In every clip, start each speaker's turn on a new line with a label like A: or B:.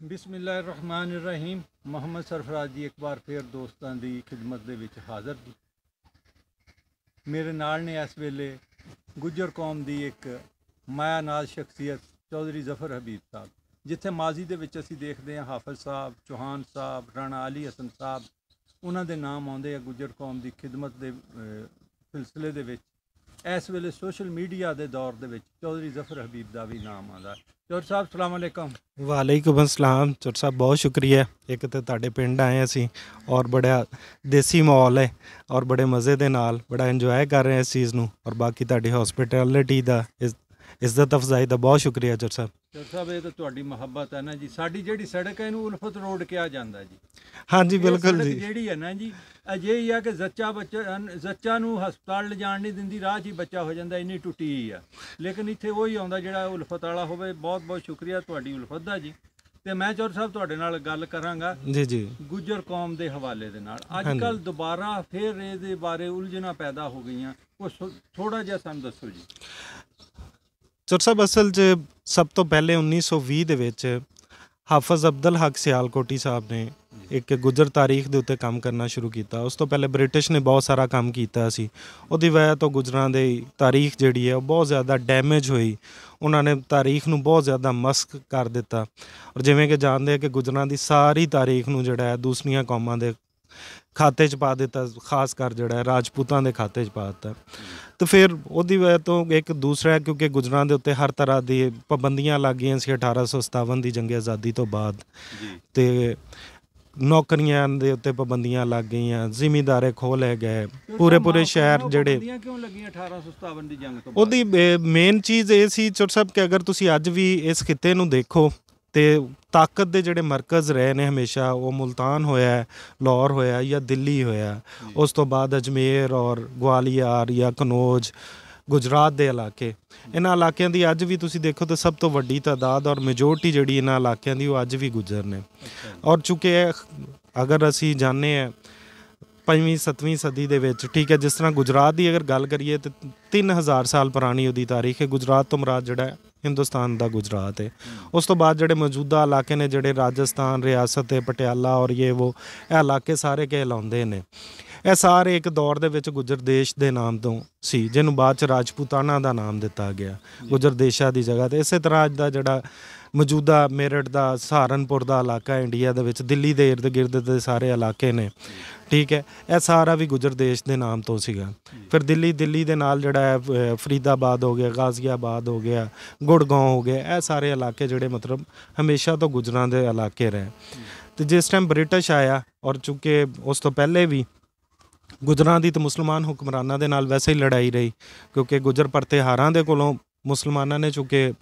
A: बिस्मिल्लाहिर्रहमानिर्रहीम। मोहम्मद सरफराज जी एक बार फिर दोस्तों की खिदमत दे विच हाज़र जी। मेरे नाल ने इस वेले गुज्जर कौम की एक माया नाज शख्सियत चौधरी जफर हबीब साहब, जिथे माजी दे विच असीं देखते हैं हाफिज साहब, चौहान साहब, राणा अली हसन साहब, उन्हां दे नाम आउंदे आ गुज्जर कौम की खिदमत के सिलसिले दे विच। इस वेले सोशल मीडिया के दौर दे विच चौधरी जफर हबीब का भी नाम आंदा। चौधरी साहब सलाम अलैकुम।
B: वालेकुम अस्सलाम। चौर साहब बहुत शुक्रिया। एक तो तुहाडे पिंड आए असी और बड़ा देसी माहौल है और बड़े मज़े दे नाल बड़ा इंजॉय कर रहे हैं इस चीज़ नूं, और बाकी तुहाडी हॉस्पिटैलिटी दा इज्जत अफजाई का बहुत शुक्रिया चौर साहब।
A: चौधरी साहब ये तो तुहाडी मुहब्बत है ना जी। साडी जिहड़ी सड़क है इहनूं उल्फत रोड कहा जाता जी।
B: हाँ जी
A: ये
B: बिल्कुल
A: सड़क
B: जी।
A: जिहड़ी है ना जी, अजिही है कि जच्चा नूं हस्पताल लिजाण नहीं दिंदी, राह 'च ही बच्चा हो जाता, इन्नी टुटी ही है। लेकिन इत्थे वही आउंदा जिहड़ा उल्फत वाला होवे। बहुत बहुत शुक्रिया तुहाडी उल्फत दा जी। ते मैं चौधरी साहब तुहाडे नाल गल करांगा
B: जी जी।
A: गुज्जर कौम के हवाले दे नाल।
B: हाँ
A: अज
B: जी।
A: कल दोबारा फिर इहदे बारे उलझना पैदा हो गई। कुछ थोड़ा जिहा सानूं दस्सो जी।
B: चौर साहब असल च सब तो पहले 1920 ਦੇ ਵਿੱਚ ਹਾਫਿਜ਼ ਅਬਦੁਲ ਹਕ ਸਿਆਲਕੋਟੀ ਸਾਹਿਬ ਨੇ ਇੱਕ ਗੁੱਜਰ ਤਾਰੀਖ ਦੇ ਉੱਤੇ ਕੰਮ ਕਰਨਾ ਸ਼ੁਰੂ ਕੀਤਾ। ਉਸ ਤੋਂ ਪਹਿਲੇ ਬ੍ਰਿਟਿਸ਼ ਨੇ ਬਹੁਤ ਸਾਰਾ ਕੰਮ ਕੀਤਾ ਸੀ। ਉਹਦੀ ਵਜ੍ਹਾ ਤੋਂ ਗੁੱਜਰਾਂ ਦੀ ਤਾਰੀਖ ਜਿਹੜੀ ਹੈ ਉਹ ਬਹੁਤ ਜ਼ਿਆਦਾ ਡੈਮੇਜ ਹੋਈ। ਉਹਨਾਂ ਨੇ ਤਾਰੀਖ ਨੂੰ ਬਹੁਤ ਜ਼ਿਆਦਾ ਮਸਕ ਕਰ ਦਿੱਤਾ, ਔਰ ਜਿਵੇਂ ਕਿ ਜਾਣਦੇ ਆ ਕਿ ਗੁੱਜਰਾਂ ਦੀ ਸਾਰੀ ਤਾਰੀਖ ਨੂੰ ਜਿਹੜਾ ਹੈ ਦੂਸਰੀਆਂ ਕੌਮਾਂ ਦੇ ਖਾਤੇ 'ਚ ਪਾ ਦਿੱਤਾ, ਖਾਸ ਕਰ ਜਿਹੜਾ ਹੈ ਰਾਜਪੂਤਾਂ ਦੇ ਖਾਤੇ 'ਚ ਪਾ ਦਿੱਤਾ। तो फिर ਉਹਦੀ ਵਜ੍ਹਾ ਤੋਂ ਇੱਕ ਦੂਸਰਾ, ਕਿਉਂਕਿ ਗੁੱਜਰਾਂ ਦੇ ਉੱਤੇ ਹਰ ਤਰ੍ਹਾਂ ਦੀ ਪਾਬੰਦੀਆਂ ਲੱਗ ਗਈਆਂ ਸੀ 1857 ਦੀ ਜੰਗ ਆਜ਼ਾਦੀ ਤੋਂ ਬਾਅਦ। ਤੇ ਨੌਕਰੀਆਂ ਦੇ ਉੱਤੇ ਪਾਬੰਦੀਆਂ ਲੱਗ ਗਈਆਂ, ਜ਼ਿਮੀਂਦਾਰੇ ਖੋਹ ਲੈ ਗਏ, ਪੂਰੇ ਸ਼ਹਿਰ ਜਿਹੜੇ।
A: ਕਿਉਂ ਲੱਗੀਆਂ 1857 ਦੀ ਜੰਗ ਤੋਂ ਬਾਅਦ?
B: ਉਹਦੀ ਮੇਨ ਚੀਜ਼ ਇਹ ਸੀ ਚੌਰ ਸਾਹਿਬ ਕਿ ਅਗਰ ਤੁਸੀਂ ਅੱਜ ਵੀ ਇਸ ਖਿੱਤੇ ਨੂੰ ਦੇਖੋ ਤੇ ਤਾਕਤ ਦੇ ਜਿਹੜੇ ਮਰਕਜ਼ ਰਹੇ ਨੇ ਹਮੇਸ਼ਾ, ਉਹ ਮੁਲਤਾਨ ਹੋਇਆ, ਲਾਹੌਰ ਹੋਇਆ ਜਾਂ ਦਿੱਲੀ ਹੋਇਆ। ਉਸ ਤੋਂ ਬਾਅਦ ਅਜਮੇਰ ਔਰ ਗਵਾਲੀਅਰ ਜਾਂ ਕਨੌਜ, ਗੁਜਰਾਤ ਦੇ ਇਲਾਕੇ, ਇਹਨਾਂ ਇਲਾਕਿਆਂ ਦੀ ਅੱਜ ਵੀ ਤੁਸੀਂ ਦੇਖੋ ਤਾਂ ਸਭ ਤੋਂ ਵੱਡੀ ਤਾਦਾਦ ਔਰ ਮੈਜੋਰਟੀ ਜਿਹੜੀ ਇਹਨਾਂ ਇਲਾਕਿਆਂ ਦੀ ਉਹ ਅੱਜ ਵੀ ਗੁਜਰ ਨੇ। ਔਰ ਚੂੰਕਿ ਅਗਰ ਅਸੀਂ ਜਾਣਦੇ ਹਾਂ 5ਵੀਂ 7ਵੀਂ ਸਦੀ ਦੇ ਵਿੱਚ, ਠੀਕ ਹੈ, ਜਿਸ ਤਰ੍ਹਾਂ ਗੁਜਰਾਤ ਦੀ ਅਗਰ ਗੱਲ ਕਰੀਏ ਤਾਂ 3000 ਸਾਲ ਪੁਰਾਣੀ ਉਹਦੀ ਤਾਰੀਖ ਹੈ। ਗੁਜਰਾਤ ਤੋਂ ਮੁਰਾਦ ਜਿਹੜਾ ਹਿੰਦੁਸਤਾਨ ਦਾ ਗੁਜਰਾਤ ਹੈ। ਉਸ ਤੋਂ ਬਾਅਦ ਜਿਹੜੇ ਮੌਜੂਦਾ ਇਲਾਕੇ ਨੇ, ਜਿਹੜੇ ਰਾਜਸਥਾਨ ਰਿਆਸਤ ਹੈ, ਪਟਿਆਲਾ ਔਰ ਇਹ ਇਲਾਕੇ ਸਾਰੇ ਕਹਿਲਾਉਂਦੇ ਨੇ। ਇਹ ਸਾਰੇ ਇੱਕ ਦੌਰ ਦੇ ਵਿੱਚ ਗੁੱਜਰ ਦੇਸ਼ ਦੇ ਨਾਮ ਤੋਂ ਸੀ, ਜਿਹਨੂੰ ਬਾਅਦ 'ਚ ਰਾਜਪੂਤਾਨਾ ਦਾ ਨਾਮ ਦਿੱਤਾ ਗਿਆ ਗੁੱਜਰ ਦੇਸ਼ਾਂ ਦੀ ਜਗ੍ਹਾ 'ਤੇ। ਇਸੇ ਤਰ੍ਹਾਂ ਅੱਜ ਦਾ ਜਿਹੜਾ ਮੌਜੂਦਾ ਮੇਰਠ ਦਾ, ਸਹਾਰਨਪੁਰ ਦਾ ਇਲਾਕਾ ਇੰਡੀਆ ਦੇ ਵਿੱਚ, ਦਿੱਲੀ ਦੇ ਇਰਦ ਗਿਰਦ ਦੇ ਸਾਰੇ ਇਲਾਕੇ ਨੇ, ਠੀਕ ਹੈ, ਇਹ ਸਾਰਾ ਵੀ ਗੁੱਜਰ ਦੇਸ਼ ਦੇ ਨਾਮ ਤੋਂ ਸੀਗਾ। ਫਿਰ ਦਿੱਲੀ ਦੇ ਨਾਲ ਜਿਹੜਾ ਹੈ ਫਰੀਦਾਬਾਦ ਹੋ ਗਿਆ, ਗਾਜ਼ੀਆਬਾਦ ਹੋ ਗਿਆ, ਗੁੜਗਾਉਂ ਹੋ ਗਿਆ, ਇਹ ਸਾਰੇ ਇਲਾਕੇ ਜਿਹੜੇ ਮਤਲਬ ਹਮੇਸ਼ਾ ਤੋਂ ਗੁੱਜਰਾਂ ਦੇ ਇਲਾਕੇ ਰਹੇ। ਅਤੇ ਜਿਸ ਟਾਈਮ ਬ੍ਰਿਟਿਸ਼ ਆਇਆ, ਔਰ ਚੂੰਕਿ ਉਸ ਤੋਂ ਪਹਿਲੇ ਵੀ ਗੁੱਜਰਾਂ ਦੀ ਤਾਂ ਮੁਸਲਮਾਨ ਹੁਕਮਰਾਨਾਂ ਦੇ ਨਾਲ ਵੈਸੇ ਹੀ ਲੜਾਈ ਰਹੀ, ਕਿਉਂਕਿ ਗੁੱਜਰ ਪਰਤਿਹਾਰਾਂ ਦੇ ਕੋਲੋਂ ਮੁਸਲਮਾਨਾਂ ਨੇ ਚੂੰਕਿ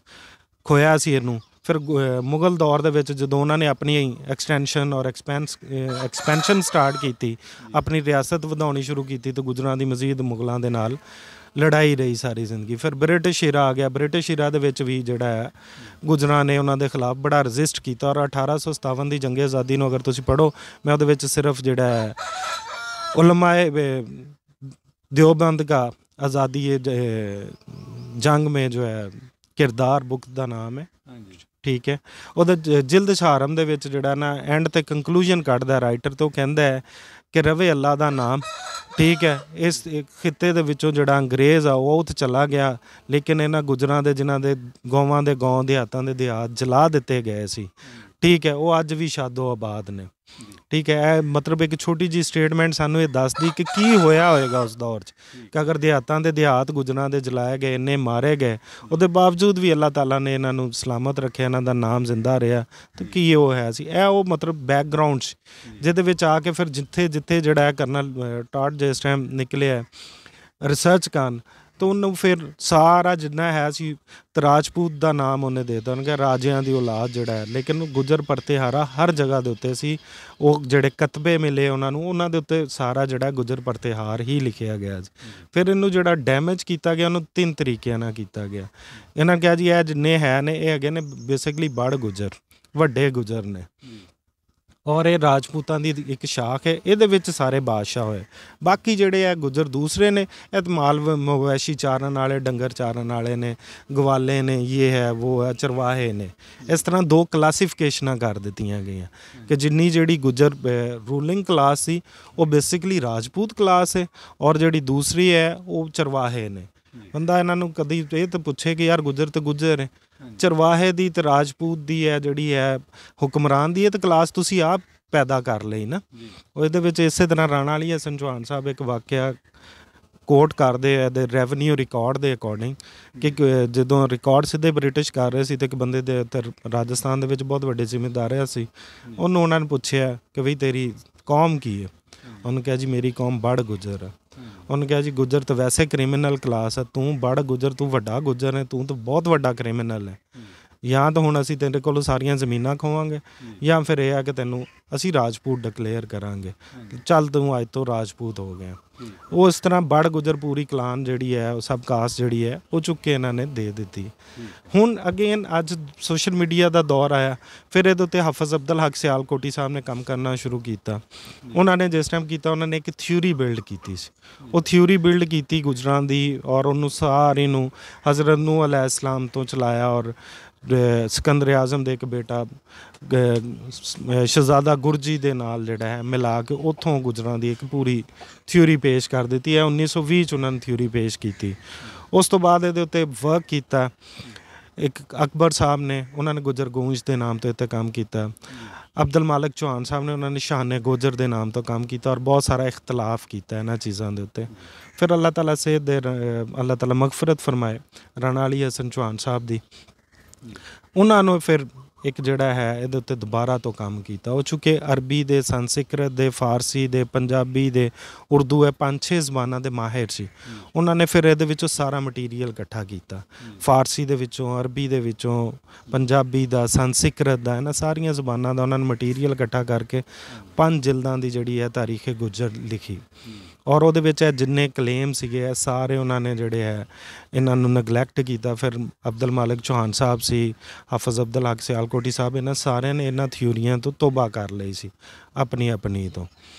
B: ਖੋਇਆ ਸੀ ਇਹਨੂੰ। ਫਿਰ ਮੁਗਲ ਦੌਰ ਦੇ ਵਿੱਚ ਜਦੋਂ ਉਹਨਾਂ ਨੇ ਆਪਣੀ ਐਕਸਟੈਂਸ਼ਨ ਔਰ ਐਕਸਪੈਂਸ਼ਨ ਸਟਾਰਟ ਕੀਤੀ, ਆਪਣੀ ਰਿਆਸਤ ਵਧਾਉਣੀ ਸ਼ੁਰੂ ਕੀਤੀ, ਤਾਂ ਗੁੱਜਰਾਂ ਦੀ ਮਜ਼ੀਦ ਮੁਗਲਾਂ ਦੇ ਨਾਲ ਲੜਾਈ ਰਹੀ ਸਾਰੀ ਜ਼ਿੰਦਗੀ। ਫਿਰ ਬ੍ਰਿਟਿਸ਼ ਈਰਾ ਆ ਗਿਆ। ਬ੍ਰਿਟਿਸ਼ ਈਰਾ ਦੇ ਵਿੱਚ ਵੀ ਜਿਹੜਾ ਹੈ ਗੁੱਜਰਾਂ ਨੇ ਉਹਨਾਂ ਦੇ ਖਿਲਾਫ ਬੜਾ ਰਜਿਸਟ ਕੀਤਾ, ਔਰ 1857 ਦੀ ਜੰਗ ਆਜ਼ਾਦੀ ਨੂੰ ਅਗਰ ਤੁਸੀਂ ਪੜ੍ਹੋ, ਮੈਂ ਉਹਦੇ ਵਿੱਚ ਸਿਰਫ ਜਿਹੜਾ ਹੈ उलमाए देवबंद का आज़ादी जंग में जो है किरदार बुक का नाम है, ठीक है। ਉਹਦਾ ਜਿਲਦ ਸ਼ਾਰਮ ਦੇ ਵਿੱਚ ਜਿਹੜਾ ਨਾ ਐਂਡ ਤੇ ਕੰਕਲੂਜਨ ਕੱਢਦਾ ਰਾਈਟਰ, ਤੋਂ ਕਹਿੰਦਾ ਹੈ ਕਿ ਰਵੇ ਅੱਲਾ ਦਾ ਨਾਮ, ਠੀਕ ਹੈ। ਇਸ ਖਿੱਤੇ ਦੇ ਵਿੱਚੋਂ ਜਿਹੜਾ ਅੰਗਰੇਜ਼ ਆ ਉਹ ਉੱਥੇ ਚਲਾ ਗਿਆ, ਲੇਕਿਨ ਇਹਨਾਂ ਗੁੱਜਰਾਂ ਦੇ ਜਿਨ੍ਹਾਂ ਦੇ ਗੌਵਾਂ ਦੇ ਗੌਂ, ਦਿਹਾਤਾਂ ਦੇ ਦਿਹਾਤ ਜਲਾ ਦਿੱਤੇ ਗਏ ਸੀ, ਠੀਕ ਹੈ, ਉਹ ਅੱਜ ਵੀ ਸ਼ਾਦੋ ਆਬਾਦ ਨੇ, ਠੀਕ ਹੈ। ਇਹ ਮਤਲਬ ਇੱਕ ਛੋਟੀ ਜਿਹੀ ਸਟੇਟਮੈਂਟ ਸਾਨੂੰ ਇਹ ਦੱਸਦੀ ਕਿ ਕੀ ਹੋਇਆ ਹੋਏਗਾ ਉਸ ਦੌਰ 'ਚ, ਕਿ ਅਗਰ ਦਿਹਾਤਾਂ ਦੇ ਦਿਹਾਤ ਗੁੱਜਰਾਂ ਦੇ ਜਲਾਏ ਗਏ, ਇੰਨੇ ਮਾਰੇ ਗਏ, ਉਹਦੇ ਬਾਵਜੂਦ ਵੀ ਅੱਲਾਹ ਤਾਲਾ ਨੇ ਇਹਨਾਂ ਨੂੰ ਸਲਾਮਤ ਰੱਖਿਆ, ਇਹਨਾਂ ਦਾ ਨਾਮ ਜ਼ਿੰਦਾ ਰਿਹਾ। ਤਾਂ ਕੀ ਉਹ ਹੈ ਸੀ, ਇਹ ਉਹ ਮਤਲਬ ਬੈਕਗਰਾਊਂਡ 'ਚ ਜਿਹਦੇ ਵਿੱਚ ਆ ਕੇ ਫਿਰ ਜਿੱਥੇ ਜਿਹੜਾ ਹੈ ਕਰਨਲ ਟਾਟ ਜਿਸ ਟਾਈਮ ਨਿਕਲਿਆ ਰਿਸਰਚ ਕਰਨ, ਤਾਂ ਉਹਨੂੰ ਫਿਰ ਸਾਰਾ ਜਿੰਨਾ ਹੈ ਸੀ ਰਾਜਪੂਤ ਦਾ ਨਾਮ ਉਹਨੇ ਦੇ ਦਿੱਤਾ। ਉਹਨੇ ਕਿਹਾ ਰਾਜਿਆਂ ਦੀ ਔਲਾਦ ਜਿਹੜਾ ਹੈ, ਲੇਕਿਨ ਗੁੱਜਰ ਪਰਤਿਹਾਰਾ ਹਰ ਜਗ੍ਹਾ ਦੇ ਉੱਤੇ ਸੀ। ਉਹ ਜਿਹੜੇ ਕਤਬੇ ਮਿਲੇ ਉਹਨਾਂ ਨੂੰ, ਉਹਨਾਂ ਦੇ ਉੱਤੇ ਸਾਰਾ ਜਿਹੜਾ ਗੁੱਜਰ ਪਰਤਿਹਾਰ ਹੀ ਲਿਖਿਆ ਗਿਆ ਸੀ। ਫਿਰ ਇਹਨੂੰ ਜਿਹੜਾ ਡੈਮੇਜ ਕੀਤਾ ਗਿਆ, ਉਹਨੂੰ 3 ਤਰੀਕਿਆਂ ਨਾਲ ਕੀਤਾ ਗਿਆ। ਇਹਨਾਂ ਕਿਹਾ ਜੀ ਇਹ ਜਿੰਨੇ ਹੈ ਨੇ ਇਹ ਹੈਗੇ ਨੇ ਬੇਸਿਕਲੀ ਬੜ ਗੁੱਜਰ, ਵੱਡੇ ਗੁੱਜਰ ਨੇ, ਔਰ ਇਹ ਰਾਜਪੂਤਾਂ ਦੀ ਇੱਕ ਸ਼ਾਖ ਹੈ, ਇਹਦੇ ਵਿੱਚ ਸਾਰੇ ਬਾਦਸ਼ਾਹ ਹੋਏ। ਬਾਕੀ ਜਿਹੜੇ ਆ ਗੁੱਜਰ ਦੂਸਰੇ ਨੇ, ਇਹ ਤਾਂ ਮਾਲ ਮਵੇਸ਼ੀ ਚਾਰਨ ਵਾਲੇ, ਡੰਗਰ ਚਾਰਨ ਵਾਲੇ ਨੇ, ਗਵਾਲੇ ਨੇ, ਇਹ ਹੈ ਉਹ ਹੈ, ਚਰਵਾਹੇ ਨੇ। ਇਸ ਤਰ੍ਹਾਂ ਦੋ ਕਲਾਸੀਫਿਕੇਸ਼ਨਾਂ ਕਰ ਦਿੱਤੀਆਂ ਗਈਆਂ ਕਿ ਜਿੰਨੀ ਜਿਹੜੀ ਗੁੱਜਰ ਰੂਲਿੰਗ ਕਲਾਸ ਸੀ ਉਹ ਬੇਸਿਕਲੀ ਰਾਜਪੂਤ ਕਲਾਸ ਹੈ, ਔਰ ਜਿਹੜੀ ਦੂਸਰੀ ਹੈ ਉਹ ਚਰਵਾਹੇ ਨੇ। ਬੰਦਾ ਇਹਨਾਂ ਨੂੰ ਕਦੀ ਇਹ ਤਾਂ ਪੁੱਛੇ ਕਿ ਯਾਰ ਗੁੱਜਰ ਤੇ ਗੁੱਜਰ ਹੈ, ਚਰਵਾਹੇ ਦੀ ਤੇ ਰਾਜਪੂਤ ਦੀ ਹੈ ਜਿਹੜੀ ਹੈ ਹੁਕਮਰਾਨ ਦੀ, ਇਹ ਤਾਂ ਕਲਾਸ ਤੁਸੀਂ ਆਪ ਪੈਦਾ ਕਰ ਲਈ ਨਾ। ਉਹਦੇ ਵਿੱਚ ਇਸੇ ਤਰ੍ਹਾਂ ਰਾਣਾ ਅਲੀ ਹਸਨ ਚੌਹਾਨ ਸਾਹਿਬ ਇੱਕ ਵਾਕਿਆ ਕੋਟ ਕਰਦੇ ਆ ਦੇ ਰੈਵਨਿਊ ਰਿਕਾਰਡ ਦੇ ਅਕੋਰਡਿੰਗ ਕਿ ਜਦੋਂ ਰਿਕਾਰਡ ਸਿੱਧੇ ਬ੍ਰਿਟਿਸ਼ ਕਰ ਰਹੇ ਸੀ ਤੇ ਇੱਕ ਬੰਦੇ ਦੇ ਉੱਤਰ ਰਾਜਸਥਾਨ ਦੇ ਵਿੱਚ ਬਹੁਤ ਵੱਡੇ ਜ਼ਿਮੀਂਦਾਰ ਰਿਹਾ ਸੀ, ਉਹਨੂੰ ਉਹਨਾਂ ਨੇ ਪੁੱਛਿਆ ਕਿ ਬਈ ਤੇਰੀ ਕੌਮ ਕੀ ਹੈ? ਉਹਨੇ ਕਿਹਾ ਜੀ ਮੇਰੀ ਕੌਮ ਬੜ ਗੁੱਜਰ ਹੈ। ਉਹਨੇ ਕਿਹਾ ਜੀ ਗੁੱਜਰ ਤਾਂ ਵੈਸੇ ਕ੍ਰਿਮੀਨਲ ਕਲਾਸ ਹੈ, ਤੂੰ ਬੜ ਗੁੱਜਰ, ਤੂੰ ਵੱਡਾ ਗੁੱਜਰ ਹੈ, ਤੂੰ ਤਾਂ ਬਹੁਤ ਵੱਡਾ ਕ੍ਰਿਮੀਨਲ ਹੈ। ਜਾਂ ਤਾਂ ਹੁਣ ਅਸੀਂ ਤੇਰੇ ਕੋਲੋਂ ਸਾਰੀਆਂ ਜ਼ਮੀਨਾਂ ਖੋਵਾਂਗੇ ਜਾਂ ਫਿਰ ਇਹ ਆ ਕਿ ਤੈਨੂੰ ਅਸੀਂ ਰਾਜਪੂਤ ਡਿਕਲੇਅਰ ਕਰਾਂਗੇ, ਚੱਲ ਤੂੰ ਅੱਜ ਤੋਂ ਰਾਜਪੂਤ ਹੋ ਗਿਆ। ਉਹ ਇਸ ਤਰ੍ਹਾਂ ਬੜ ਗੁੱਜਰ ਪੂਰੀ ਕਲਾਨ ਜਿਹੜੀ ਹੈ, ਉਹ ਸਬ ਕਾਸਟ ਜਿਹੜੀ ਹੈ ਉਹ ਚੁੱਕ ਕੇ ਇਹਨਾਂ ਨੇ ਦੇ ਦਿੱਤੀ। ਹੁਣ ਅਗੇਨ ਅੱਜ ਸੋਸ਼ਲ ਮੀਡੀਆ ਦਾ ਦੌਰ ਆਇਆ, ਫਿਰ ਇਹਦੇ ਉੱਤੇ ਹਾਫਿਜ਼ ਅਬਦੁਲ ਹਕ ਸਿਆਲਕੋਟੀ ਸਾਹਿਬ ਨੇ ਕੰਮ ਕਰਨਾ ਸ਼ੁਰੂ ਕੀਤਾ। ਉਹਨਾਂ ਨੇ ਜਿਸ ਟਾਈਮ ਕੀਤਾ, ਉਹਨਾਂ ਨੇ ਇੱਕ ਥਿਊਰੀ ਬਿਲਡ ਕੀਤੀ ਸੀ। ਉਹ ਥਿਊਰੀ ਬਿਲਡ ਕੀਤੀ ਗੁੱਜਰਾਂ ਦੀ, ਔਰ ਉਹਨੂੰ ਸਾਰੇ ਨੂੰ ਹਜ਼ਰਤ ਨੂਹ ਅਲੈਹਿਸਲਾਮ ਤੋਂ ਚਲਾਇਆ, ਔਰ ਸਿਕੰਦਰ ਆਜ਼ਮ ਦੇ ਇੱਕ ਬੇਟਾ ਸ਼ਹਿਜ਼ਾਦਾ ਗੁਰਜੀ ਦੇ ਨਾਲ ਜਿਹੜਾ ਹੈ ਮਿਲਾ ਕੇ ਉੱਥੋਂ ਗੁੱਜਰਾਂ ਦੀ ਇੱਕ ਪੂਰੀ ਥਿਊਰੀ ਪੇਸ਼ ਕਰ ਦਿੱਤੀ ਹੈ। 1920 'ਚ ਉਹਨਾਂ ਨੇ ਥਿਊਰੀ ਪੇਸ਼ ਕੀਤੀ। ਉਸ ਤੋਂ ਬਾਅਦ ਇਹਦੇ ਉੱਤੇ ਵਰਕ ਕੀਤਾ ਇੱਕ ਅਕਬਰ ਸਾਹਿਬ ਨੇ, ਉਹਨਾਂ ਨੇ ਗੁੱਜਰ ਗੂੰਜ ਦੇ ਨਾਮ ਤੋਂ ਇੱਥੇ ਕੰਮ ਕੀਤਾ। ਅਬਦੁਲ ਮਾਲਿਕ ਚੌਹਾਨ ਸਾਹਿਬ ਨੇ, ਉਹਨਾਂ ਨੇ ਸ਼ਾਹਨੇ ਗੋਜਰ ਦੇ ਨਾਮ ਤੋਂ ਕੰਮ ਕੀਤਾ, ਔਰ ਬਹੁਤ ਸਾਰਾ ਇਖਤਲਾਫ ਕੀਤਾ ਇਹਨਾਂ ਚੀਜ਼ਾਂ ਦੇ ਉੱਤੇ। ਫਿਰ ਅੱਲਾਹ ਤਾਲਾ ਸੇਧ ਦੇ, ਅੱਲਾਹ ਤਾਲਾ ਮਗਫਰਤ ਫਰਮਾਏ ਰਾਣਾ ਅਲੀ ਹਸਨ ਚੌਹਾਨ ਸਾਹਿਬ ਦੀ, ਉਹਨਾਂ ਨੂੰ ਫਿਰ ਇੱਕ ਜਿਹੜਾ ਹੈ ਇਹਦੇ ਉੱਤੇ ਦੁਬਾਰਾ ਤੋਂ ਕੰਮ ਕੀਤਾ। ਉਹ ਚੁੱਕੇ ਅਰਬੀ ਦੇ, ਸੰਸਕ੍ਰਿਤ ਦੇ, ਫਾਰਸੀ ਦੇ, ਪੰਜਾਬੀ ਦੇ, ਉਰਦੂ ਹੈ, 5-6 ਜ਼ਬਾਨਾਂ ਦੇ ਮਾਹਿਰ ਸੀ। ਉਹਨਾਂ ਨੇ ਫਿਰ ਇਹਦੇ ਵਿੱਚੋਂ ਸਾਰਾ ਮਟੀਰੀਅਲ ਇਕੱਠਾ ਕੀਤਾ, ਫਾਰਸੀ ਦੇ ਵਿੱਚੋਂ, ਅਰਬੀ ਦੇ ਵਿੱਚੋਂ, ਪੰਜਾਬੀ ਦਾ, ਸੰਸਕ੍ਰਿਤ ਦਾ, ਇਹਨਾਂ ਸਾਰੀਆਂ ਜ਼ਬਾਨਾਂ ਦਾ ਉਹਨਾਂ ਨੇ ਮਟੀਰੀਅਲ ਇਕੱਠਾ ਕਰਕੇ 5 ਜਿਲਦਾਂ ਦੀ ਜਿਹੜੀ ਹੈ ਤਾਰੀਖ ਗੁੱਜਰ ਲਿਖੀ। ਔਰ ਉਹਦੇ ਵਿੱਚ ਇਹ ਜਿੰਨੇ ਕਲੇਮ ਸੀਗੇ ਇਹ ਸਾਰੇ ਉਹਨਾਂ ਨੇ ਜਿਹੜੇ ਹੈ ਇਹਨਾਂ ਨੂੰ ਨਗਲੈਕਟ ਕੀਤਾ। ਫਿਰ ਅਬਦੁਲ ਮਾਲਿਕ ਚੌਹਾਨ ਸਾਹਿਬ ਸੀ, ਹਾਫਿਜ਼ ਅਬਦੁਲ ਹਕ ਸਿਆਲਕੋਟੀ ਸਾਹਿਬ, ਇਹਨਾਂ ਸਾਰਿਆਂ ਨੇ ਇਹਨਾਂ ਥਿਊਰੀਆਂ ਤੋਂ ਤੋਬਾ ਕਰ ਲਈ ਸੀ ਆਪਣੀ ਆਪਣੀ ਤੋਂ।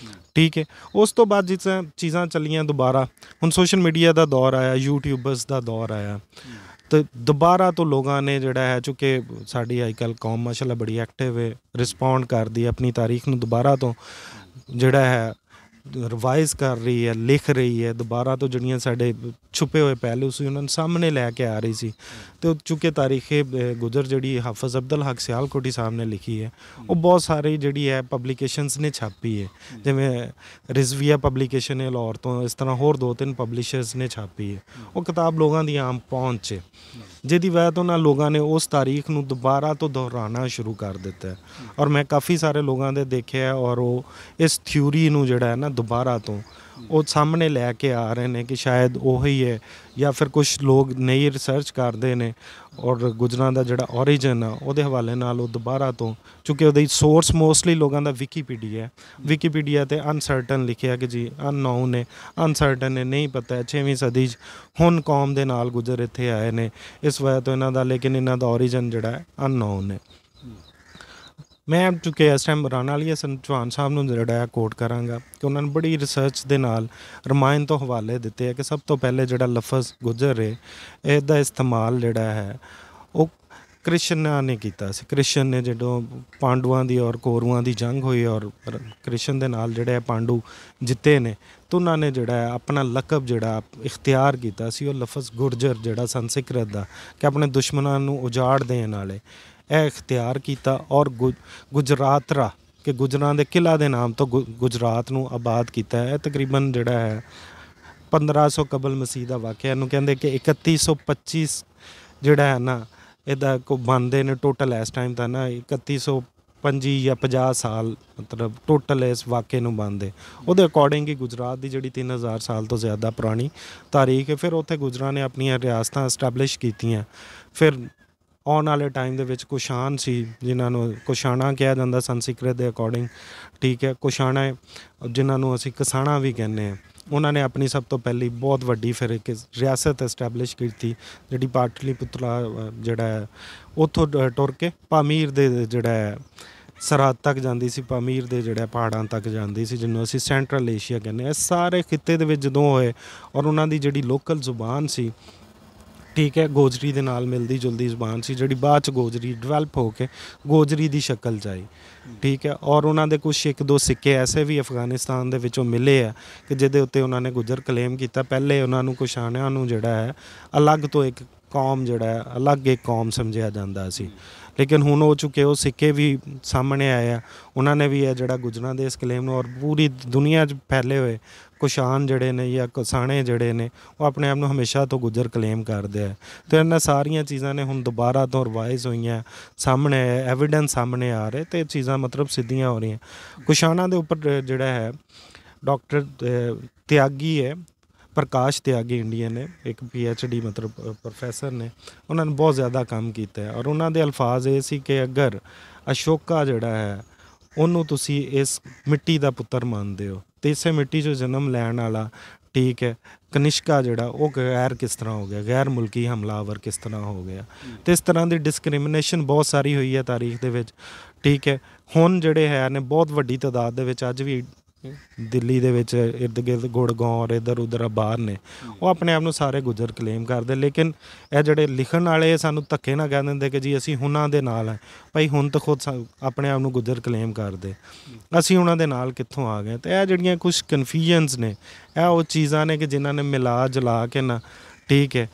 B: ਠੀਕ ਹੈ, ਉਸ ਤੋਂ ਬਾਅਦ ਜਿਸ ਚੀਜ਼ਾਂ ਚੱਲੀਆਂ ਦੁਬਾਰਾ, ਹੁਣ ਸੋਸ਼ਲ ਮੀਡੀਆ ਦਾ ਦੌਰ ਆਇਆ, ਯੂਟਿਊਬਰਸ ਦਾ ਦੌਰ ਆਇਆ, ਤੇ ਦੁਬਾਰਾ ਤੋਂ ਲੋਕਾਂ ਨੇ ਜਿਹੜਾ ਹੈ, ਚੂँਕਿ ਸਾਡੀ ਅੱਜ ਕੱਲ੍ਹ ਕੌਮ ਮਾਸ਼ਾਅੱਲਾ ਬੜੀ ਐਕਟਿਵ ਹੈ, ਰਿਸਪੌਂਡ ਕਰਦੀ ਹੈ, ਆਪਣੀ ਤਾਰੀਖ ਨੂੰ ਦੁਬਾਰਾ ਤੋਂ ਜਿਹੜਾ ਹੈ ਰਿਵਾਈਜ਼ ਕਰ ਰਹੀ ਹੈ, ਲਿਖ ਰਹੀ ਹੈ, ਦੁਬਾਰਾ ਤੋਂ ਜਿਹੜੀਆਂ ਸਾਡੇ ਛੁਪੇ ਹੋਏ ਪਹਿਲੂ ਸੀ ਉਹਨਾਂ ਨੂੰ ਸਾਹਮਣੇ ਲੈ ਕੇ ਆ ਰਹੀ ਸੀ। ਅਤੇ ਚੂँਕਿ ਤਾਰੀਖ ਗੁੱਜਰ ਜਿਹੜੀ ਹਾਫਿਜ਼ ਅਬਦੁਲ ਹਕ ਸਿਆਲਕੋਟੀ ਸਾਹਿਬ ਨੇ ਲਿਖੀ ਹੈ, ਉਹ ਬਹੁਤ ਸਾਰੀ ਜਿਹੜੀ ਹੈ ਪਬਲੀਕੇਸ਼ਨਸ ਨੇ ਛਾਪੀ ਹੈ, ਜਿਵੇਂ ਰਿਜ਼ਵੀਆ ਪਬਲੀਕੇਸ਼ਨ ਹੈ ਲਾਹੌਰ ਤੋਂ, ਇਸ ਤਰ੍ਹਾਂ ਹੋਰ 2-3 ਪਬਲਿਸ਼ਰਸ ਨੇ ਛਾਪੀ ਹੈ। ਉਹ ਕਿਤਾਬ ਲੋਕਾਂ ਦੀ ਆਮ ਪਹੁੰਚ ਹੈ, ਜਿਹਦੀ ਵਜ੍ਹਾ ਤੋਂ ਨਾਲ ਲੋਕਾਂ ਨੇ ਉਸ ਤਾਰੀਖ ਨੂੰ ਦੁਬਾਰਾ ਤੋਂ ਦੁਹਰਾਉਣਾ ਸ਼ੁਰੂ ਕਰ ਦਿੱਤਾ ਹੈ। ਔਰ ਮੈਂ ਕਾਫੀ ਸਾਰੇ ਲੋਕਾਂ ਦੇ ਦੇਖਿਆ, ਔਰ ਉਹ ਇਸ ਥਿਊਰੀ ਨੂੰ ਜਿਹੜਾ ਹੈ ਨਾ ਦੁਬਾਰਾ ਤੋਂ ਉਹ ਸਾਹਮਣੇ ਲੈ ਕੇ ਆ ਰਹੇ ਨੇ ਕਿ ਸ਼ਾਇਦ ਉਹੀ ਹੈ, ਜਾਂ ਫਿਰ ਕੁਝ ਲੋਕ ਨਈ ਰਿਸਰਚ ਕਰਦੇ ਨੇ ਔਰ ਗੁੱਜਰਾਂ ਦਾ ਜਿਹੜਾ ਔਰੀਜਨ ਆ ਉਹਦੇ ਹਵਾਲੇ ਨਾਲ ਉਹ ਦੁਬਾਰਾ ਤੋਂ, ਚੂँਕਿ ਉਹਦੀ ਸੋਰਸ ਮੋਸਟਲੀ ਲੋਕਾਂ ਦਾ ਵਿਕੀਪੀਡੀਆ ਹੈ, ਵਿਕੀਪੀਡੀਆ 'ਤੇ ਅਨਸਰਟਨ ਲਿਖਿਆ ਕਿ ਜੀ ਅਨਨੋਨ ਹੈ, ਅਨਸਰਟਨ ਹੈ, ਨਹੀਂ ਪਤਾ ਹੈ 6ਵੀਂ ਸਦੀ 'ਚ ਹੁਣ ਕੌਮ ਦੇ ਨਾਲ ਗੁੱਜਰ ਇੱਥੇ ਆਏ ਨੇ, ਇਸ ਵਜ੍ਹਾ ਤੋਂ ਇਹਨਾਂ ਦਾ, ਲੇਕਿਨ ਇਹਨਾਂ ਦਾ ਔਰੀਜਨ ਜਿਹੜਾ ਹੈ ਅਨਨੋਨ ਹੈ। ਮੈਂ ਚੁੱਕੇ ਇਸ ਟਾਈਮ ਰਾਣਾ ਅਲੀ ਹਸਨ ਚੌਹਾਨ ਸਾਹਿਬ ਨੂੰ ਜਿਹੜਾ ਕੋਟ ਕਰਾਂਗਾ ਕਿ ਉਹਨਾਂ ਨੇ ਬੜੀ ਰਿਸਰਚ ਦੇ ਨਾਲ ਰਮਾਇਣ ਤੋਂ ਹਵਾਲੇ ਦਿੱਤੇ ਹੈ ਕਿ ਸਭ ਤੋਂ ਪਹਿਲੇ ਜਿਹੜਾ ਲਫ਼ਜ਼ ਗੁੱਜਰ ਹੈ ਇਹਦਾ ਇਸਤੇਮਾਲ ਜਿਹੜਾ ਹੈ ਉਹ ਕ੍ਰਿਸ਼ਨਾ ਨੇ ਕੀਤਾ ਸੀ। ਕ੍ਰਿਸ਼ਨ ਨੇ ਜਦੋਂ ਪਾਂਡੂਆਂ ਦੀ ਔਰ ਕੌਰਵਾਂ ਦੀ ਜੰਗ ਹੋਈ ਔਰ ਕ੍ਰਿਸ਼ਨ ਦੇ ਨਾਲ ਜਿਹੜੇ ਪਾਂਡੂ ਜਿੱਤੇ ਨੇ, ਤਾਂ ਉਹਨਾਂ ਨੇ ਜਿਹੜਾ ਆਪਣਾ ਲਕਬ ਜਿਹੜਾ ਇਖਤਿਆਰ ਕੀਤਾ ਸੀ ਉਹ ਲਫ਼ਜ਼ ਗੁਰਜਰ ਜਿਹੜਾ ਸੰਸਕ੍ਰਿਤ ਦਾ, ਕਿ ਆਪਣੇ ਦੁਸ਼ਮਣਾਂ ਨੂੰ ਉਜਾੜ ਦੇਣ ਵਾਲੇ, ਇਹ ਇਖਤਿਆਰ ਕੀਤਾ। ਔਰ ਗੁਜਰਾਤਰਾ ਕਿ ਗੁਜਰਾਂ ਦੇ ਕਿਲ੍ਹਾ ਦੇ ਨਾਮ ਤੋਂ ਗੁਜਰਾਤ ਨੂੰ ਆਬਾਦ ਕੀਤਾ ਹੈ। ਇਹ ਤਕਰੀਬਨ ਜਿਹੜਾ ਹੈ 1500 ਕਬਲ ਮਸੀਹ ਦਾ ਵਾਕਿਆ, ਇਹਨੂੰ ਕਹਿੰਦੇ ਕਿ 3125 ਜਿਹੜਾ ਹੈ ਨਾ ਇਹਦਾ ਕੋ ਬਣਦੇ ਨੇ ਟੋਟਲ ਇਸ ਟਾਈਮ ਤਾਂ ਨਾ 3125 ਜਾਂ 50 ਸਾਲ ਮਤਲਬ ਟੋਟਲ ਇਸ ਵਾਕਿਏ ਨੂੰ ਬਣਦੇ। ਉਹਦੇ ਅਕੋਰਡਿੰਗ ਹੀ ਗੁਜਰਾਤ ਦੀ ਜਿਹੜੀ 3000 ਸਾਲ ਤੋਂ ਜ਼ਿਆਦਾ ਪੁਰਾਣੀ ਤਾਰੀਖ ਹੈ। ਫਿਰ ਉੱਥੇ ਗੁਜਰਾਂ ਨੇ ਆਪਣੀਆਂ ਰਿਆਸਤਾਂ ਇਸਟੈਬਲਿਸ਼ ਕੀਤੀਆਂ। ਫਿਰ ਆਉਣ ਵਾਲੇ ਟਾਈਮ ਦੇ ਵਿੱਚ ਕੁਸ਼ਾਨ ਸੀ, ਜਿਨ੍ਹਾਂ ਨੂੰ ਕੁਸ਼ਾਣਾ ਕਿਹਾ ਜਾਂਦਾ ਸੰਸਕ੍ਰਿਤ ਦੇ ਅਕੋਰਡਿੰਗ, ਠੀਕ ਹੈ, ਕੁਸ਼ਾਣਾ ਜਿਨ੍ਹਾਂ ਨੂੰ ਅਸੀਂ ਕਿਸਾਣਾ ਵੀ ਕਹਿੰਦੇ ਹਾਂ, ਉਹਨਾਂ ਨੇ ਆਪਣੀ ਸਭ ਤੋਂ ਪਹਿਲੀ ਬਹੁਤ ਵੱਡੀ ਫਿਰ ਇੱਕ ਰਿਆਸਤ ਇਸਟੈਬਲਿਸ਼ ਕੀਤੀ ਜਿਹੜੀ ਪਾਟਲੀ ਪੁਤਲਾ ਜਿਹੜਾ ਹੈ ਉੱਥੋਂ ਟੁਰ ਕੇ ਪਾਮੀਰ ਦੇ ਜਿਹੜਾ ਹੈ ਸਰਹੱਦ ਤੱਕ ਜਾਂਦੀ ਸੀ, ਪਾਮੀਰ ਦੇ ਜਿਹੜੇ ਪਹਾੜਾਂ ਤੱਕ ਜਾਂਦੀ ਸੀ, ਜਿਹਨੂੰ ਅਸੀਂ ਸੈਂਟਰਲ ਏਸ਼ੀਆ ਕਹਿੰਦੇ ਹਾਂ। ਇਹ ਸਾਰੇ ਖਿੱਤੇ ਦੇ ਵਿੱਚ ਜਦੋਂ ਹੋਏ ਔਰ ਉਹਨਾਂ ਦੀ ਜਿਹੜੀ ਲੋਕਲ ਜ਼ੁਬਾਨ ਸੀ, ਠੀਕ ਹੈ, ਗੋਜਰੀ ਦੇ ਨਾਲ ਮਿਲਦੀ ਜੁਲਦੀ ਜ਼ੁਬਾਨ ਸੀ, ਜਿਹੜੀ ਬਾਅਦ 'ਚ ਗੋਜਰੀ ਡਿਵੈਲਪ ਹੋ ਕੇ ਗੋਜਰੀ ਦੀ ਸ਼ਕਲ 'ਚ ਆਈ, ਠੀਕ ਹੈ। ਔਰ ਉਹਨਾਂ ਦੇ ਕੁਛ ਇੱਕ ਦੋ ਸਿੱਕੇ ਐਸੇ ਵੀ ਅਫਗਾਨਿਸਤਾਨ ਦੇ ਵਿੱਚੋਂ ਮਿਲੇ ਆ ਕਿ ਜਿਹਦੇ ਉੱਤੇ ਉਹਨਾਂ ਨੇ ਗੁੱਜਰ ਕਲੇਮ ਕੀਤਾ। ਪਹਿਲੇ ਉਹਨਾਂ ਨੂੰ ਕੁਸ਼ਾਣਿਆਂ ਨੂੰ ਜਿਹੜਾ ਹੈ ਅਲੱਗ ਤੋਂ ਇੱਕ ਕੌਮ ਜਿਹੜਾ ਹੈ ਅਲੱਗ ਇੱਕ ਕੌਮ ਸਮਝਿਆ ਜਾਂਦਾ ਸੀ, ਲੇਕਿਨ ਹੁਣ ਹੋ ਚੁੱਕੇ ਉਹ ਸਿੱਕੇ ਵੀ ਸਾਹਮਣੇ ਆਏ ਆ। ਉਹਨਾਂ ਨੇ ਵੀ ਇਹ ਜਿਹੜਾ ਗੁੱਜਰਾਂ ਦੇ ਇਸ ਕਲੇਮ ਨੂੰ, ਔਰ ਪੂਰੀ ਦੁਨੀਆ 'ਚ ਫੈਲੇ ਹੋਏ ਕੁਸ਼ਾਨ ਜਿਹੜੇ ਨੇ ਜਾਂ ਕਿਸਾਨੇ ਜਿਹੜੇ ਨੇ ਉਹ ਆਪਣੇ ਆਪ ਨੂੰ ਹਮੇਸ਼ਾ ਤੋਂ ਗੁੱਜਰ ਕਲੇਮ ਕਰਦੇ ਆ। ਅਤੇ ਇਹਨਾਂ ਸਾਰੀਆਂ ਚੀਜ਼ਾਂ ਨੇ ਹੁਣ ਦੁਬਾਰਾ ਤੋਂ ਰਿਵਾਈਜ਼ ਹੋਈਆਂ, ਸਾਹਮਣੇ ਐਵੀਡੈਂਸ ਸਾਹਮਣੇ ਆ ਰਹੇ, ਅਤੇ ਇਹ ਚੀਜ਼ਾਂ ਮਤਲਬ ਸਿੱਧੀਆਂ ਹੋ ਰਹੀਆਂ। ਕੁਸ਼ਾਨਾਂ ਦੇ ਉੱਪਰ ਜਿਹੜਾ ਹੈ ਡਾਕਟਰ ਤਿਆਗੀ ਹੈ, ਪ੍ਰਕਾਸ਼ ਤਿਆਗੀ ਇੰਡੀਅਨ ਨੇ, ਇੱਕ PhD ਮਤਲਬ ਪ੍ਰੋਫੈਸਰ ਨੇ, ਉਹਨਾਂ ਨੇ ਬਹੁਤ ਜ਼ਿਆਦਾ ਕੰਮ ਕੀਤਾ ਹੈ। ਔਰ ਉਹਨਾਂ ਦੇ ਅਲਫਾਜ਼ ਇਹ ਸੀ ਕਿ ਅਗਰ ਅਸ਼ੋਕਾ ਜਿਹੜਾ ਹੈ ਉਹਨੂੰ ਤੁਸੀਂ ਇਸ ਮਿੱਟੀ ਦਾ ਪੁੱਤਰ ਮੰਨਦੇ ਹੋ ਅਤੇ ਇਸੇ ਮਿੱਟੀ 'ਚੋਂ ਜਨਮ ਲੈਣ ਵਾਲਾ, ਠੀਕ ਹੈ, ਕਨਿਸ਼ਕਾ ਜਿਹੜਾ ਉਹ ਗੈਰ ਕਿਸ ਤਰ੍ਹਾਂ ਹੋ ਗਿਆ, ਗੈਰ ਮੁਲਕੀ ਹਮਲਾਵਰ ਕਿਸ ਤਰ੍ਹਾਂ ਹੋ ਗਿਆ। ਅਤੇ ਇਸ ਤਰ੍ਹਾਂ ਦੀ ਡਿਸਕ੍ਰਿਮੀਨੇਸ਼ਨ ਬਹੁਤ ਸਾਰੀ ਹੋਈ ਹੈ ਤਾਰੀਖ ਦੇ ਵਿੱਚ, ਠੀਕ ਹੈ। ਹੁਣ ਜਿਹੜੇ ਹੈ ਨੇ ਬਹੁਤ ਵੱਡੀ ਤਾਦਾਦ ਦੇ ਵਿੱਚ ਅੱਜ ਵੀ ਦਿੱਲੀ ਦੇ ਵਿੱਚ ਇਰਦ ਗਿਰਦ ਗੁੜਗਾਉਂ ਔਰ ਇੱਧਰ ਉੱਧਰ ਬਾਹਰ ਨੇ, ਉਹ ਆਪਣੇ ਆਪ ਨੂੰ ਸਾਰੇ ਗੁੱਜਰ ਕਲੇਮ ਕਰਦੇ। ਲੇਕਿਨ ਇਹ ਜਿਹੜੇ ਲਿਖਣ ਵਾਲੇ ਸਾਨੂੰ ਧੱਕੇ ਨਾਲ ਕਹਿ ਦਿੰਦੇ ਕਿ ਜੀ ਅਸੀਂ ਉਹਨਾਂ ਦੇ ਨਾਲ ਹੈ। ਭਾਈ ਹੁਣ ਤਾਂ ਖੁਦ ਆਪਣੇ ਆਪ ਨੂੰ ਗੁੱਜਰ ਕਲੇਮ ਕਰਦੇ, ਅਸੀਂ ਉਹਨਾਂ ਦੇ ਨਾਲ ਕਿੱਥੋਂ ਆ ਗਏ। ਅਤੇ ਇਹ ਜਿਹੜੀਆਂ ਕੁਛ ਕਨਫਿਊਜ਼ਨਸ ਨੇ, ਇਹ ਉਹ ਚੀਜ਼ਾਂ ਨੇ ਕਿ ਜਿਨ੍ਹਾਂ ਨੇ ਮਿਲਾ ਜਲਾ ਕੇ ਨਾ, ਠੀਕ ਹੈ,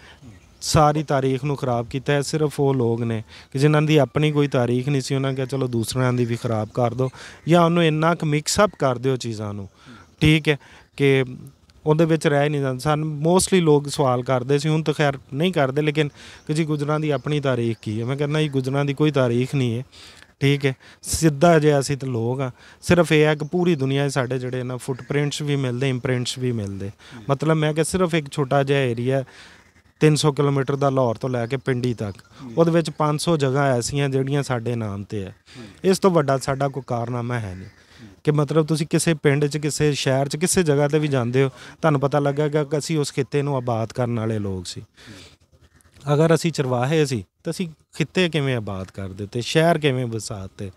B: ਸਾਰੀ ਤਾਰੀਖ ਨੂੰ ਖ਼ਰਾਬ ਕੀਤਾ ਹੈ। ਸਿਰਫ ਉਹ ਲੋਕ ਨੇ ਕਿ ਜਿਨ੍ਹਾਂ ਦੀ ਆਪਣੀ ਕੋਈ ਤਾਰੀਖ ਨਹੀਂ ਸੀ, ਉਹਨਾਂ ਕਿਹਾ ਚਲੋ ਦੂਸਰਿਆਂ ਦੀ ਵੀ ਖ਼ਰਾਬ ਕਰ ਦਿਓ, ਜਾਂ ਉਹਨੂੰ ਇੰਨਾ ਕੁ ਮਿਕਸਅਪ ਕਰ ਦਿਓ ਚੀਜ਼ਾਂ ਨੂੰ, ਠੀਕ ਹੈ, ਕਿ ਉਹਦੇ ਵਿੱਚ ਰਹਿ ਨਹੀਂ ਜਾਂਦਾ। ਸਾਨੂੰ ਮੋਸਟਲੀ ਲੋਕ ਸਵਾਲ ਕਰਦੇ ਸੀ, ਹੁਣ ਤਾਂ ਖੈਰ ਨਹੀਂ ਕਰਦੇ, ਲੇਕਿਨ ਕਿ ਜੀ ਗੁੱਜਰਾਂ ਦੀ ਆਪਣੀ ਤਾਰੀਖ ਕੀ ਹੈ। ਮੈਂ ਕਹਿੰਦਾ ਜੀ ਗੁੱਜਰਾਂ ਦੀ ਕੋਈ ਤਾਰੀਖ ਨਹੀਂ ਹੈ, ਠੀਕ ਹੈ। ਸਿੱਧਾ ਜਿਹਾ ਅਸੀਂ ਤਾਂ ਲੋਕ ਹਾਂ, ਸਿਰਫ ਇਹ ਹੈ ਕਿ ਪੂਰੀ ਦੁਨੀਆ 'ਚ ਸਾਡੇ ਜਿਹੜੇ ਨਾ ਫੁੱਟਪ੍ਰਿੰਟਸ ਵੀ ਮਿਲਦੇ, ਇੰਪ੍ਰਿੰਟਸ ਵੀ ਮਿਲਦੇ। ਮਤਲਬ ਮੈਂ ਕਿ ਸਿਰਫ ਇੱਕ ਛੋਟਾ ਜਿਹਾ ਏਰੀਆ 300 ਕਿਲੋਮੀਟਰ ਦਾ ਲਾਹੌਰ ਤੋਂ ਲੈ ਕੇ ਪਿੰਡੀ ਤੱਕ, ਉਹਦੇ ਵਿੱਚ 500 ਜਗ੍ਹਾ ਐਸੀਆਂ ਜਿਹੜੀਆਂ ਸਾਡੇ ਨਾਮ 'ਤੇ ਹੈ। ਇਸ ਤੋਂ ਵੱਡਾ ਸਾਡਾ ਕੋਈ ਕਾਰਨਾਮਾ ਹੈ ਨਹੀਂ ਕਿ ਮਤਲਬ ਤੁਸੀਂ ਕਿਸੇ ਪਿੰਡ 'ਚ, ਕਿਸੇ ਸ਼ਹਿਰ 'ਚ, ਕਿਸੇ ਜਗ੍ਹਾ 'ਤੇ ਵੀ ਜਾਂਦੇ ਹੋ, ਤੁਹਾਨੂੰ ਪਤਾ ਲੱਗੇਗਾ ਕਿ ਅਸੀਂ ਉਸ ਖਿੱਤੇ ਨੂੰ ਆਬਾਦ ਕਰਨ ਵਾਲੇ ਲੋਕ ਸੀ। ਅਗਰ ਅਸੀਂ ਚਰਵਾਹੇ ਸੀ ਤਾਂ ਅਸੀਂ ਖਿੱਤੇ ਕਿਵੇਂ ਆਬਾਦ ਕਰ ਦਿੱਤੇ, ਸ਼ਹਿਰ ਕਿਵੇਂ ਵਸਾ ਦਿੱਤੇ,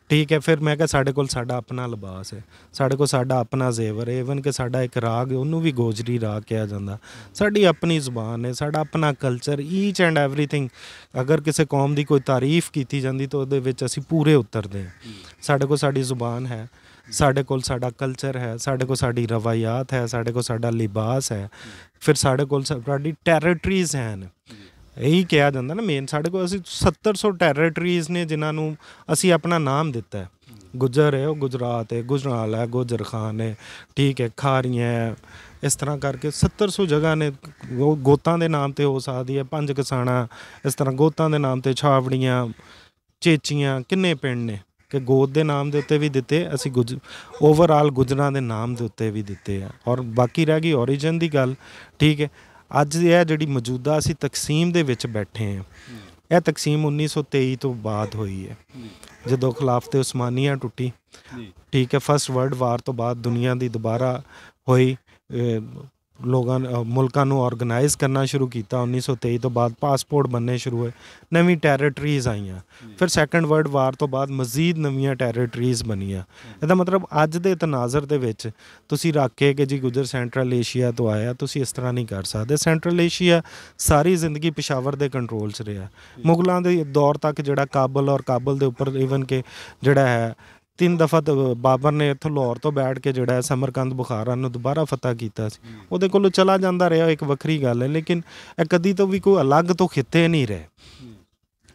B: ਠੀਕ ਹੈ। ਫਿਰ ਮੈਂ ਕਿਹਾ ਸਾਡੇ ਕੋਲ ਸਾਡਾ ਆਪਣਾ ਲਿਬਾਸ ਹੈ, ਸਾਡੇ ਕੋਲ ਸਾਡਾ ਆਪਣਾ ਜ਼ੇਵਰ ਹੈ, ਈਵਨ ਕਿ ਸਾਡਾ ਇੱਕ ਰਾਗ ਉਹਨੂੰ ਵੀ ਗੋਜਰੀ ਰਾਗ ਕਿਹਾ ਜਾਂਦਾ, ਸਾਡੀ ਆਪਣੀ ਜ਼ੁਬਾਨ ਹੈ, ਸਾਡਾ ਆਪਣਾ ਕਲਚਰ, ਈਚ ਐਂਡ ਐਵਰੀਥਿੰਗ। ਅਗਰ ਕਿਸੇ ਕੌਮ ਦੀ ਕੋਈ ਤਾਰੀਫ ਕੀਤੀ ਜਾਂਦੀ ਤਾਂ ਉਹਦੇ ਵਿੱਚ ਅਸੀਂ ਪੂਰੇ ਉਤਰਦੇ ਹਾਂ। ਸਾਡੇ ਕੋਲ ਸਾਡੀ ਜ਼ੁਬਾਨ ਹੈ, ਸਾਡੇ ਕੋਲ ਸਾਡਾ ਕਲਚਰ ਹੈ, ਸਾਡੇ ਕੋਲ ਸਾਡੀ ਰਵਾਇਤ ਹੈ, ਸਾਡੇ ਕੋਲ ਸਾਡਾ ਲਿਬਾਸ ਹੈ, ਫਿਰ ਸਾਡੇ ਕੋਲ ਸਾਡੀ ਟੈਰੀਟਰੀਜ਼ ਹਨ। ਇਹੀ ਕਿਹਾ ਜਾਂਦਾ ਨਾ ਮੇਨ, ਸਾਡੇ ਕੋਲ ਅਸੀਂ 700 ਟੈਰੀਟਰੀਜ਼ ਨੇ ਜਿਨ੍ਹਾਂ ਨੂੰ ਅਸੀਂ ਆਪਣਾ ਨਾਮ ਦਿੱਤਾ ਹੈ। ਗੁੱਜਰ ਹੈ ਉਹ ਗੁਜਰਾਤ ਹੈ, ਗੁਜਰਾਲ ਹੈ, ਗੋਜਰ ਖਾਨ ਹੈ, ਠੀਕ ਹੈ, ਖਾਰੀਆਂ ਹੈ, ਇਸ ਤਰ੍ਹਾਂ ਕਰਕੇ 700 ਜਗ੍ਹਾ ਨੇ। ਉਹ ਗੋਤਾਂ ਦੇ ਨਾਮ 'ਤੇ ਹੋ ਸਕਦੀ ਹੈ, 5 ਕਿਸਾਨਾਂ, ਇਸ ਤਰ੍ਹਾਂ ਗੋਤਾਂ ਦੇ ਨਾਮ 'ਤੇ ਛਾਵੜੀਆਂ, ਚੇਚੀਆਂ, ਕਿੰਨੇ ਪਿੰਡ ਨੇ ਕਿ ਗੋਤ ਦੇ ਨਾਮ ਦੇ ਉੱਤੇ ਵੀ ਦਿੱਤੇ ਅਸੀਂ, ਓਵਰਆਲ ਗੁੱਜਰਾਂ ਦੇ ਨਾਮ ਦੇ ਉੱਤੇ ਵੀ ਦਿੱਤੇ ਆ। ਔਰ ਬਾਕੀ ਰਹਿ ਗਈ ਓਰੀਜਨ ਦੀ ਗੱਲ, ਠੀਕ ਹੈ। ਅੱਜ ਇਹ ਜਿਹੜੀ ਮੌਜੂਦਾ ਅਸੀਂ ਤਕਸੀਮ ਦੇ ਵਿੱਚ ਬੈਠੇ ਹਾਂ, ਇਹ ਤਕਸੀਮ 1923 ਤੋਂ ਬਾਅਦ ਹੋਈ ਹੈ, ਜਦੋਂ ਖਿਲਾਫਤ ਉਸਮਾਨੀਆ ਟੁੱਟੀ, ਠੀਕ ਹੈ। ਫਸਟ ਵਰਲਡ ਵਾਰ ਤੋਂ ਬਾਅਦ ਦੁਨੀਆ ਦੀ ਦੁਬਾਰਾ ਹੋਈ, ਲੋਕਾਂ ਮੁਲਕਾਂ ਨੂੰ ਔਰਗਨਾਈਜ਼ ਕਰਨਾ ਸ਼ੁਰੂ ਕੀਤਾ 1923 ਤੋਂ ਬਾਅਦ, ਪਾਸਪੋਰਟ ਬਣਨੇ ਸ਼ੁਰੂ ਹੋਏ, ਨਵੀਂ ਟੈਰੀਟਰੀਜ਼ ਆਈਆਂ। ਫਿਰ ਸੈਕੰਡ ਵਰਲਡ ਵਾਰ ਤੋਂ ਬਾਅਦ ਮਜ਼ੀਦ ਨਵੀਆਂ ਟੈਰੀਟਰੀਜ਼ ਬਣੀਆਂ। ਇਹਦਾ ਮਤਲਬ ਅੱਜ ਦੇ ਤਨਾਜ਼ਰ ਦੇ ਵਿੱਚ ਤੁਸੀਂ ਰੱਖ ਕੇ ਕਿ ਜੀ ਗੁੱਜਰ ਸੈਂਟਰਲ ਏਸ਼ੀਆ ਤੋਂ ਆਇਆ, ਤੁਸੀਂ ਇਸ ਤਰ੍ਹਾਂ ਨਹੀਂ ਕਰ ਸਕਦੇ। ਸੈਂਟਰਲ ਏਸ਼ੀਆ ਸਾਰੀ ਜ਼ਿੰਦਗੀ ਪਿਸ਼ਾਵਰ ਦੇ ਕੰਟਰੋਲ 'ਚ ਰਿਹਾ। ਮੁਗਲਾਂ ਦੇ ਦੌਰ ਤੱਕ ਜਿਹੜਾ ਕਾਬਲ ਔਰ ਕਾਬਲ ਦੇ ਉੱਪਰ ਈਵਨ ਕਿ ਜਿਹੜਾ ਹੈ 3 ਦਫਾ ਬਾਬਰ ਨੇ ਇੱਥੋਂ ਲਾਹੌਰ ਤੋਂ ਬੈਠ ਕੇ ਜਿਹੜਾ ਸਮਰਕੰਦ ਬੁਖਾਰਾ ਨੂੰ ਦੁਬਾਰਾ ਫਤਿਹ ਕੀਤਾ ਸੀ, ਉਹਦੇ ਕੋਲੋਂ ਚਲਾ ਜਾਂਦਾ ਰਿਹਾ, ਇੱਕ ਵੱਖਰੀ ਗੱਲ ਹੈ। ਲੇਕਿਨ ਇਹ ਕਦੀ ਤੋਂ ਵੀ ਕੋਈ ਅਲੱਗ ਤੋਂ ਖਿੱਤੇ ਨਹੀਂ ਰਹੇ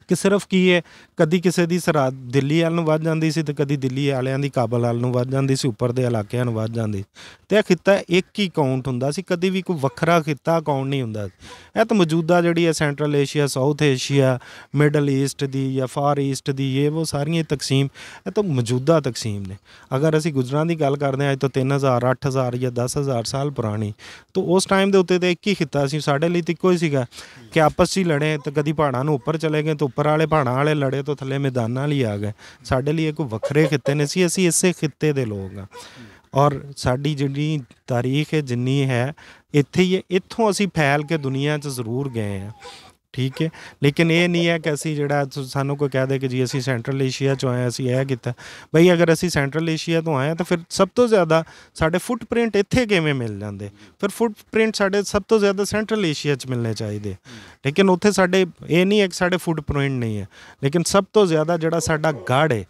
B: ਕਿ ਸਿਰਫ ਕੀ ਹੈ, ਕਦੀ ਕਿਸੇ ਦੀ ਸਰਹੱਦ ਦਿੱਲੀ ਵੱਲ ਨੂੰ ਵੱਧ ਜਾਂਦੀ ਸੀ ਅਤੇ ਕਦੀ ਦਿੱਲੀ ਵਾਲਿਆਂ ਦੀ ਕਾਬਲ ਵੱਲ ਨੂੰ ਵੱਧ ਜਾਂਦੀ ਸੀ, ਉੱਪਰ ਦੇ ਇਲਾਕਿਆਂ ਨੂੰ ਵੱਧ ਜਾਂਦੀ। ਅਤੇ ਇਹ ਖਿੱਤਾ ਇੱਕ ਹੀ ਕਾਊਂਟ ਹੁੰਦਾ ਸੀ, ਕਦੀ ਵੀ ਕੋਈ ਵੱਖਰਾ ਖਿੱਤਾ ਕਾਊਂਟ ਨਹੀਂ ਹੁੰਦਾ। ਇਹ ਤਾਂ ਮੌਜੂਦਾ ਜਿਹੜੀ ਹੈ central Asia, south Asia, middle East ਦੀ ਜਾਂ ਫਾਰ ਈਸਟ ਦੀ, ਇਹ ਉਹ ਸਾਰੀਆਂ ਤਕਸੀਮ ਇਹ ਤਾਂ ਮੌਜੂਦਾ ਤਕਸੀਮ ਨੇ। ਅਗਰ ਅਸੀਂ ਗੁੱਜਰਾਂ ਦੀ ਗੱਲ ਕਰਦੇ ਹਾਂ ਅੱਜ ਤੋਂ 3000, 8000 ਜਾਂ 10000 ਸਾਲ ਪੁਰਾਣੀ, ਤਾਂ ਉਸ ਟਾਈਮ ਦੇ ਉੱਤੇ ਤਾਂ ਇੱਕ ਹੀ ਖਿੱਤਾ ਸੀ, ਸਾਡੇ ਲਈ ਤਾਂ ਇੱਕੋ ਹੀ ਸੀਗਾ ਕਿ ਆਪਸ 'ਚ ਹੀ ਲੜੇ। ਤਾਂ ਕਦੀ ਪਹਾੜਾਂ ਨੂੰ ਉੱਪਰ ਚਲੇ ਗਏ ਤਾਂ ਉੱਪਰ ਵਾਲੇ ਪਹਾੜਾਂ ਵਾਲੇ ਲੜੇ, ਤੋਂ ਥੱਲੇ ਮੈਦਾਨਾਂ ਵਾਲੀ ਆ ਗਏ। ਸਾਡੇ ਲਈ ਕੋਈ ਵੱਖਰੇ ਖਿੱਤੇ ਨਹੀਂ ਸੀ, ਅਸੀਂ ਇਸੇ ਖਿੱਤੇ ਦੇ ਲੋਕ ਹਾਂ। ਔਰ ਸਾਡੀ ਜਿਹੜੀ ਤਾਰੀਖ ਹੈ ਜਿੰਨੀ ਹੈ ਇੱਥੇ ਹੀ ਹੈ, ਇੱਥੋਂ ਅਸੀਂ ਫੈਲ ਕੇ ਦੁਨੀਆ 'ਚ ਜ਼ਰੂਰ ਗਏ ਹਾਂ, ਠੀਕ ਹੈ, ਲੇਕਿਨ ਇਹ ਨਹੀਂ ਹੈ ਕਿ ਅਸੀਂ ਜਿਹੜਾ ਸਾਨੂੰ ਕੋਈ ਕਹਿ ਦੇ ਕਿ ਜੀ ਅਸੀਂ ਸੈਂਟਰਲ ਏਸ਼ੀਆ 'ਚੋਂ ਆਏ, ਅਸੀਂ ਇਹ ਕੀਤਾ। ਬਈ ਅਗਰ ਅਸੀਂ ਸੈਂਟਰਲ ਏਸ਼ੀਆ ਤੋਂ ਆਏ ਹਾਂ ਤਾਂ ਫਿਰ ਸਭ ਤੋਂ ਜ਼ਿਆਦਾ ਸਾਡੇ ਫੁੱਟਪ੍ਰਿੰਟ ਇੱਥੇ ਕਿਵੇਂ ਮਿਲ ਜਾਂਦੇ? ਫਿਰ ਫੁੱਟਪ੍ਰਿੰਟ ਸਾਡੇ ਸਭ ਤੋਂ ਜ਼ਿਆਦਾ ਸੈਂਟਰਲ ਏਸ਼ੀਆ 'ਚ ਮਿਲਣੇ ਚਾਹੀਦੇ, ਲੇਕਿਨ ਉੱਥੇ ਸਾਡੇ ਇਹ ਨਹੀਂ ਹੈ ਕਿ ਸਾਡੇ ਫੁੱਟਪ੍ਰਿੰਟ ਨਹੀਂ ਹੈ, ਲੇਕਿਨ ਸਭ ਤੋਂ ਜ਼ਿਆਦਾ ਜਿਹੜਾ ਸਾਡਾ ਗੜ੍ਹ ਹੈ,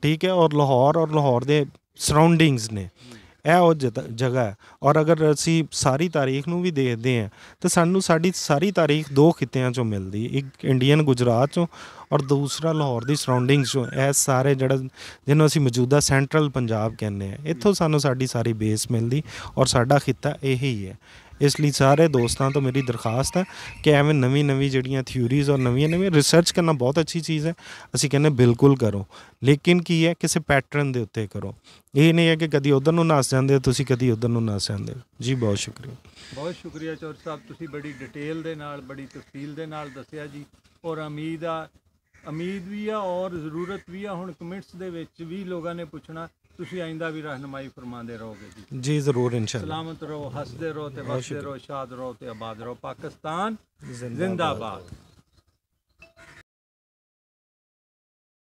B: ਠੀਕ ਹੈ, ਔਰ ਲਾਹੌਰ ਦੇ ਸਰਾਊਂਡਿੰਗਸ ਨੇ, ਇਹ ਉਹ ਜਗ੍ਹਾ ਹੈ। ਔਰ ਅਗਰ ਅਸੀਂ ਸਾਰੀ ਤਾਰੀਖ ਨੂੰ ਵੀ ਦੇਖਦੇ ਹਾਂ ਤਾਂ ਸਾਨੂੰ ਸਾਡੀ ਸਾਰੀ ਤਾਰੀਖ 2 ਖਿੱਤਿਆਂ 'ਚੋਂ ਮਿਲਦੀ, ਇੱਕ ਇੰਡੀਅਨ ਗੁਜਰਾਤ 'ਚੋਂ ਔਰ ਦੂਸਰਾ ਲਾਹੌਰ ਦੀ ਸਰਾਊਂਡਿੰਗਸ 'ਚੋਂ। ਇਹ ਸਾਰੇ ਜਿਹੜਾ ਜਿਹਨੂੰ ਅਸੀਂ ਮੌਜੂਦਾ ਸੈਂਟਰਲ ਪੰਜਾਬ ਕਹਿੰਦੇ ਹਾਂ, ਇੱਥੋਂ ਸਾਨੂੰ ਸਾਡੀ ਸਾਰੀ ਬੇਸ ਮਿਲਦੀ ਔਰ ਸਾਡਾ ਖਿੱਤਾ ਇਹੀ ਹੈ। ਇਸ ਲਈ ਸਾਰੇ ਦੋਸਤਾਂ ਤੋਂ ਮੇਰੀ ਦਰਖਾਸਤ ਹੈ ਕਿ ਐਵੇਂ ਨਵੀਂ ਜਿਹੜੀਆਂ ਥਿਊਰੀਜ਼ ਔਰ ਨਵੀਆਂ ਰਿਸਰਚ ਕਰਨਾ ਬਹੁਤ ਅੱਛੀ ਚੀਜ਼ ਹੈ, ਅਸੀਂ ਕਹਿੰਦੇ ਬਿਲਕੁਲ ਕਰੋ, ਲੇਕਿਨ ਕੀ ਹੈ ਕਿਸੇ ਪੈਟਰਨ ਦੇ ਉੱਤੇ ਕਰੋ। ਇਹ ਨਹੀਂ ਹੈ ਕਿ ਕਦੀ ਉੱਧਰ ਨੂੰ ਨੱਸ ਜਾਂਦੇ ਹੋ ਤੁਸੀਂ, ਕਦੀ ਉੱਧਰ ਨੂੰ ਨੱਸ ਜਾਂਦੇ ਹੋ। ਜੀ ਬਹੁਤ ਸ਼ੁਕਰੀਆ।
A: ਬਹੁਤ ਸ਼ੁਕਰੀਆ ਚੌਰ ਸਾਹਿਬ, ਤੁਸੀਂ ਬੜੀ ਡਿਟੇਲ ਦੇ ਨਾਲ, ਬੜੀ ਤਫਸੀਲ ਦੇ ਨਾਲ ਦੱਸਿਆ ਜੀ। ਔਰ ਉਮੀਦ ਵੀ ਆ ਔਰ ਜ਼ਰੂਰਤ ਵੀ ਆ। ਹੁਣ ਕਮੈਂਟਸ ਦੇ ਵਿੱਚ ਵੀ ਲੋਕਾਂ ਨੇ ਪੁੱਛਣਾ, ਤੁਸੀਂ ਆਇੰਦਾ ਵੀ ਰਹਿਨਮਾਈ ਫਰਮਾਉਂਦੇ ਰਹੋਗੇ ਜੀ? ਜੀ ਜ਼ਰੂਰ, ਇੰਸ਼ਾਅੱਲਾ। ਸਲਾਮਤ ਰਹੋ, ਹੱਸਦੇ ਰਹੋ ਤੇ ਵਸਦੇ ਰਹੋ, ਸ਼ਾਦ ਰਹੋ ਤੇ ਆਬਾਦ ਰਹੋ। ਪਾਕਿਸਤਾਨ ਜ਼ਿੰਦਾਬਾਦ।